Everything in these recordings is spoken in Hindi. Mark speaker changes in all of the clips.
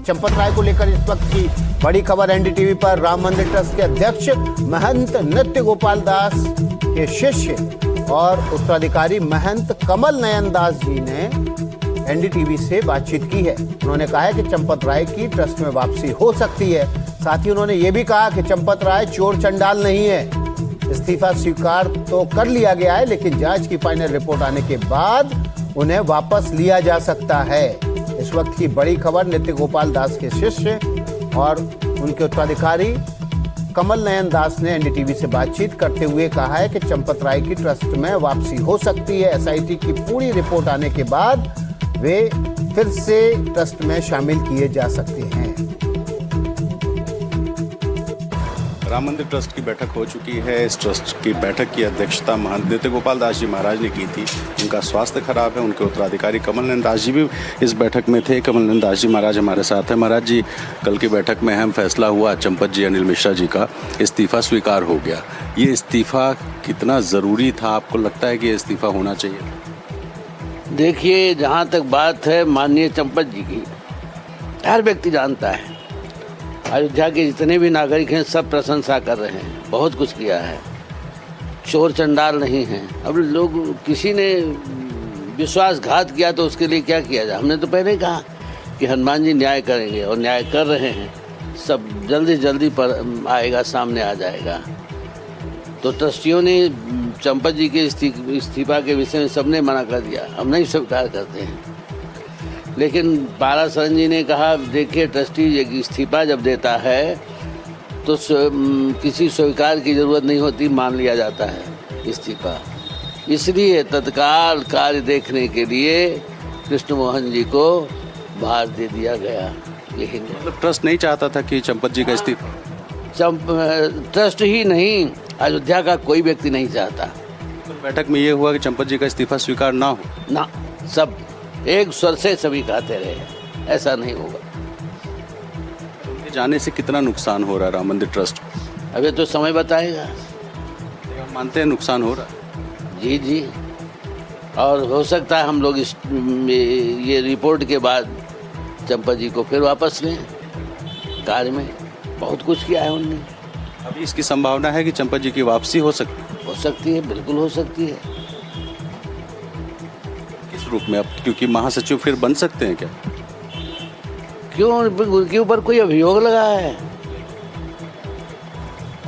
Speaker 1: चंपत राय को लेकर इस वक्त की बड़ी खबर एनडीटीवी पर। राम मंदिर ट्रस्ट के अध्यक्ष महंत नृत्य गोपाल दास के शिष्य और उत्तराधिकारी महंत कमल नयन दास जी ने एनडीटीवी से बातचीत की है। उन्होंने कहा है कि चंपत राय की ट्रस्ट में वापसी हो सकती है। साथ ही उन्होंने ये भी कहा कि चंपत राय चोर चंडाल नहीं है। इस्तीफा स्वीकार तो कर लिया गया है, लेकिन जांच की फाइनल रिपोर्ट आने के बाद उन्हें वापस लिया जा सकता है। इस वक्त की बड़ी खबर, नृत्य गोपाल दास के शिष्य और उनके उत्तराधिकारी कमल नयन दास ने एनडीटीवी से बातचीत करते हुए कहा है कि चंपत राय की ट्रस्ट में वापसी हो सकती है। एसआईटी की पूरी रिपोर्ट आने के बाद वे फिर से ट्रस्ट में शामिल किए जा सकते हैं।
Speaker 2: राम मंदिर ट्रस्ट की बैठक हो चुकी है। इस ट्रस्ट की बैठक की अध्यक्षता महंत नृत्य गोपाल दास जी महाराज ने की थी। उनका स्वास्थ्य खराब है। उनके उत्तराधिकारी कमल नयन दास जी भी इस बैठक में थे। कमल नयन दास जी महाराज हमारे साथ हैं। महाराज जी, कल की बैठक में अहम फैसला हुआ, चंपत जी अनिल मिश्रा जी का इस्तीफा स्वीकार हो गया। ये इस्तीफा कितना ज़रूरी था? आपको लगता है कि ये इस्तीफा होना चाहिए?
Speaker 3: देखिए, जहाँ तक बात है माननीय चंपत जी की, हर व्यक्ति जानता है, अयोध्या के जितने भी नागरिक हैं सब प्रशंसा कर रहे हैं, बहुत कुछ किया है, चोर चंडाल नहीं हैं। अब लोग, किसी ने विश्वासघात किया तो उसके लिए क्या किया जाए। हमने तो पहले कहा कि हनुमान जी न्याय करेंगे और न्याय कर रहे हैं। सब जल्दी जल्दी पर आएगा, सामने आ जाएगा। तो ट्रस्टियों ने चंपत जी के इस्तीफा के विषय में सबने मना कर दिया, हम नहीं स्वीकार करते हैं। लेकिन पाराशरण जी ने कहा, देखिए ट्रस्टी इस्तीफा जब देता है तो किसी स्वीकार की ज़रूरत नहीं होती, मान लिया जाता है इस्तीफा। इसलिए तत्काल कार्य देखने के लिए कृष्ण मोहन जी को बाहर दे दिया गया। यही
Speaker 2: मतलब ट्रस्ट नहीं चाहता था कि चंपत जी का इस्तीफा?
Speaker 3: ट्रस्ट ही नहीं, अयोध्या का कोई व्यक्ति नहीं चाहता।
Speaker 2: बैठक में ये हुआ कि चंपत जी का इस्तीफा स्वीकार ना हो?
Speaker 3: ना, सब एक स्वर से सभी कहते रहे, ऐसा नहीं होगा।
Speaker 2: उनके जाने से कितना नुकसान हो रहा है राम मंदिर ट्रस्ट को?
Speaker 3: अभी तो समय बताएगा।
Speaker 2: हम मानते हैं नुकसान हो रहा है।
Speaker 3: जी जी, और हो सकता है हम लोग ये रिपोर्ट के बाद चंपत जी को फिर वापस लें कार्य में। बहुत कुछ किया है उनने।
Speaker 2: अभी इसकी संभावना है कि चंपत जी की वापसी हो सकती है?
Speaker 3: बिल्कुल हो सकती है।
Speaker 2: किस रूप में? अब क्योंकि महासचिव फिर बन सकते हैं क्या?
Speaker 3: क्यों? उनके ऊपर कोई अभियोग लगा है,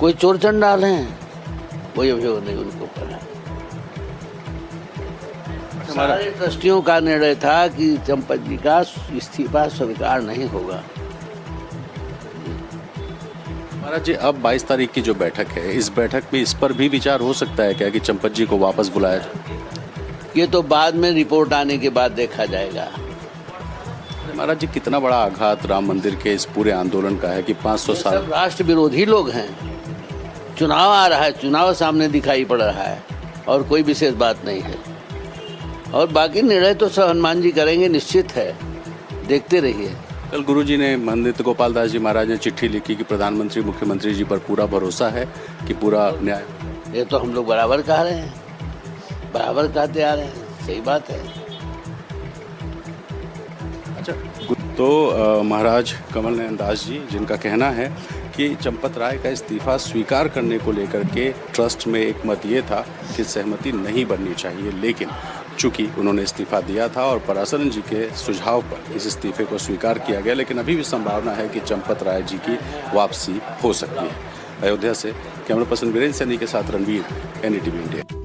Speaker 3: कोई चोर चंडाल हैं, कोई अभियोग नहीं उनके ऊपर है। हमारे ट्रस्टियों का निर्णय था कि चंपत जी का इस्तीफा स्वीकार नहीं होगा।
Speaker 2: महाराज जी, अब 22 तारीख की जो बैठक है, इस बैठक में इस पर भी विचार हो सकता है क्या कि चंपत जी को वापस बुलाया जाए?
Speaker 3: ये तो बाद में रिपोर्ट आने के बाद देखा जाएगा।
Speaker 2: महाराज जी, कितना बड़ा आघात राम मंदिर के इस पूरे आंदोलन का है कि 500 साल
Speaker 3: सब राष्ट्र विरोधी लोग हैं। चुनाव आ रहा है, चुनाव सामने दिखाई पड़ रहा है और कोई विशेष बात नहीं है। और बाकी निर्णय तो सब हनुमान जी करेंगे, निश्चित है, देखते रहिए।
Speaker 2: कल गुरुजी ने महंत गोपाल दास जी महाराज ने चिट्ठी लिखी कि प्रधानमंत्री मुख्यमंत्री जी पर पूरा भरोसा है कि पूरा न्याय।
Speaker 3: ये तो हम लोग बराबर कह रहे हैं, बराबर कहते आ रहे हैं, सही बात है।
Speaker 2: अच्छा, तो महाराज कमल नयन दास जी, जिनका कहना है कि चंपत राय का इस्तीफा स्वीकार करने को लेकर के ट्रस्ट में एक मत ये था कि सहमति नहीं बननी चाहिए, लेकिन चूंकि उन्होंने इस्तीफा दिया था और पाराशरण जी के सुझाव पर इस इस्तीफे को स्वीकार किया गया, लेकिन अभी भी संभावना है कि चंपत राय जी की वापसी हो सकती है। अयोध्या से कैमरा पर्सन वीरेंद्र सैनी के साथ रणवीर, एनडीटीवी इंडिया।